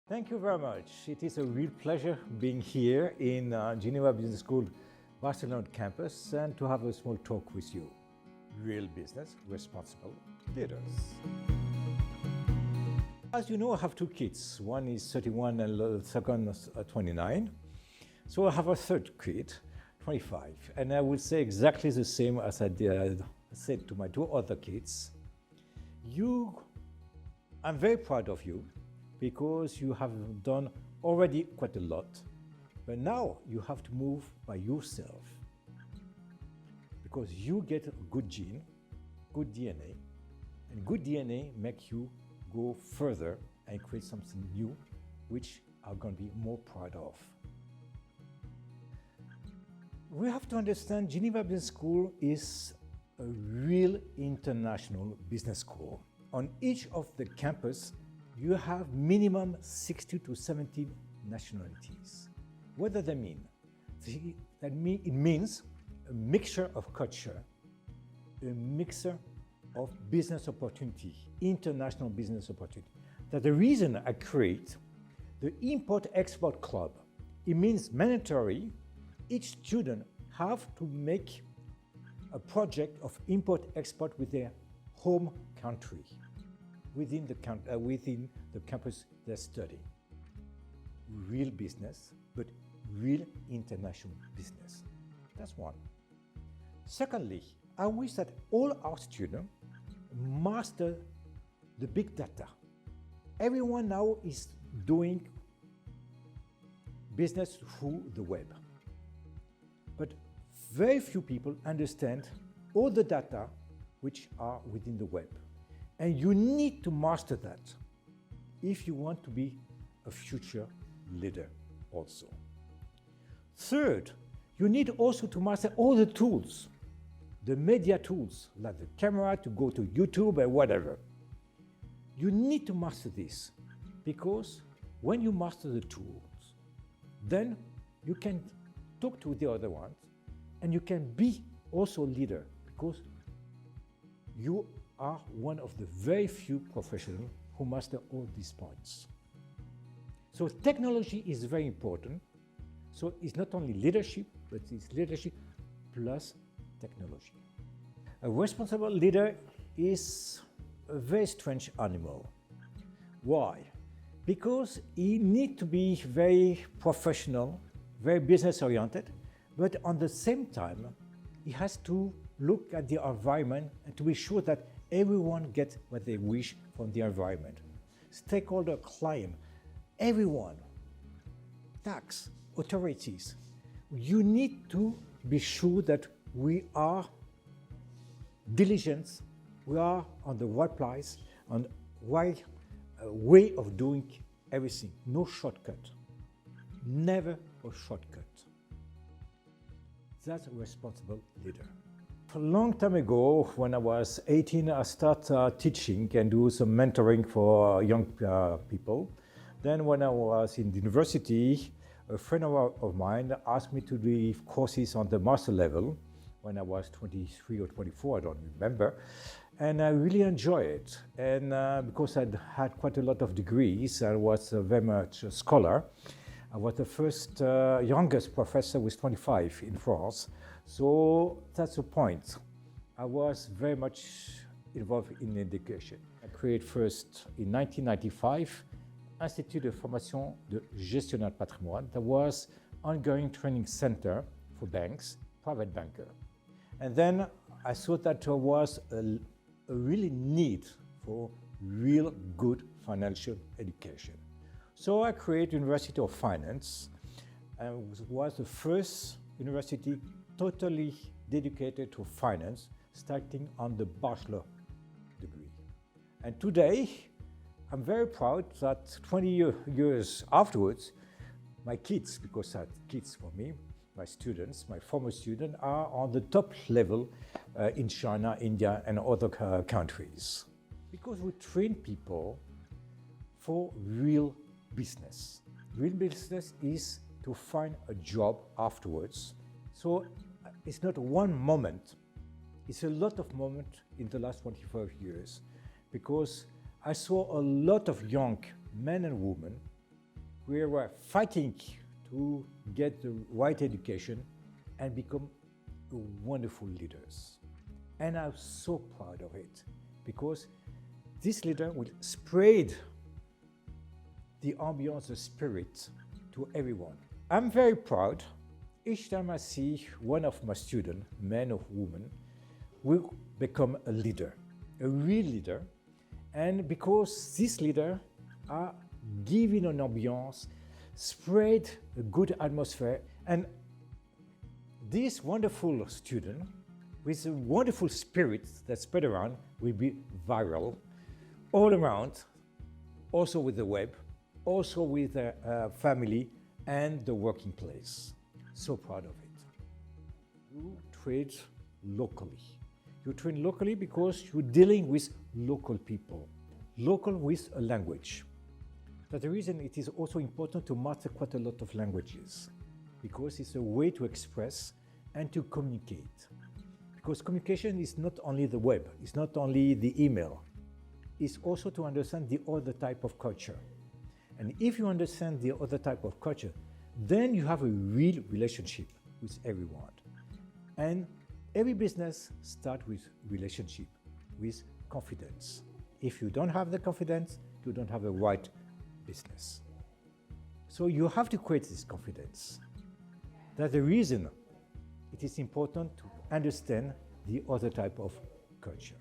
Thank you very much. It is a real pleasure being here in Geneva Business School, Barcelona campus, and to have a small talk with you. Real business, responsible leaders. As you know, I have two kids. One is 31 and the second is 29. So I have a third kid, 25. And I will say exactly the same as I said to my two other kids. I'm very proud of you, because you have done already quite a lot, but now you have to move by yourself, because you get a good gene, good DNA, and good DNA make you go further and create something new, which I'm going to be more proud of. We have to understand Geneva Business School is a real international business school. On each of the campus, you have minimum 60 to 70 nationalities. What does that mean? It means a mixture of culture, a mixture of business opportunity, international business opportunity. That's the reason I create the Import-Export Club. It means mandatory, each student have to make a project of import-export with their home country, within the campus they study. Real business, but real international business. That's one. Secondly, I wish that all our students master the big data. Everyone now is doing business through the web. But very few people understand all the data which are within the web. And you need to master that if you want to be a future leader also. Third, you need also to master all the tools, the media tools, like the camera to go to YouTube or whatever. You need to master this, because when you master the tools, then you can talk to the other ones, and you can be also a leader, because you are one of the very few professionals who master all these points. So technology is very important. So it's not only leadership, but it's leadership plus technology. A responsible leader is a very strange animal. Why? Because he needs to be very professional, very business-oriented, but at the same time, he has to look at the environment and to be sure that everyone gets what they wish from the environment. Stakeholder, client, everyone, tax, authorities. You need to be sure that we are diligent, we are on the right place, on the right way of doing everything. No shortcut. Never a shortcut. That's a responsible leader. A long time ago, when I was 18, I started teaching and do some mentoring for young people. Then when I was in the university, a friend of mine asked me to do courses on the master level when I was 23 or 24, I don't remember. And I really enjoyed it. And because I'd had quite a lot of degrees, I was very much a scholar. I was the first youngest professor with 25 in France. So that's the point. I was very much involved in education. I created first in 1995 Institut de Formation de Gestionnaire de Patrimoine. That was ongoing training center for banks, private banker. And then I saw that there was a really need for real good financial education. So I created University of Finance, and it was the first university totally dedicated to finance, starting on the bachelor degree. And today, I'm very proud that 20 years afterwards, my kids, because I had kids for me, my students, my former students, are on the top level in China, India, and other countries. Because we train people for real business. Real business is to find a job afterwards. So it's not one moment, it's a lot of moments in the last 25 years, because I saw a lot of young men and women We were fighting to get the right education and become wonderful leaders. And I'm so proud of it because this leader will spread the ambiance, the spirit to everyone. I'm very proud each time I see one of my students, man or woman, will become a leader, a real leader. And because this leader are giving an ambiance, spread a good atmosphere, and this wonderful student with a wonderful spirit that spread around will be viral all around, also with the web, also with the family and the working place. So proud of it. You trade locally. You train locally because you're dealing with local people, local with a language. That's the reason it is also important to master quite a lot of languages, because it's a way to express and to communicate. Because communication is not only the web, it's not only the email, it's also to understand the other type of culture. And if you understand the other type of culture, then you have a real relationship with everyone. And every business starts with relationship, with confidence. If you don't have the confidence, you don't have a right business. So you have to create this confidence. That's the reason it is important to understand the other type of culture.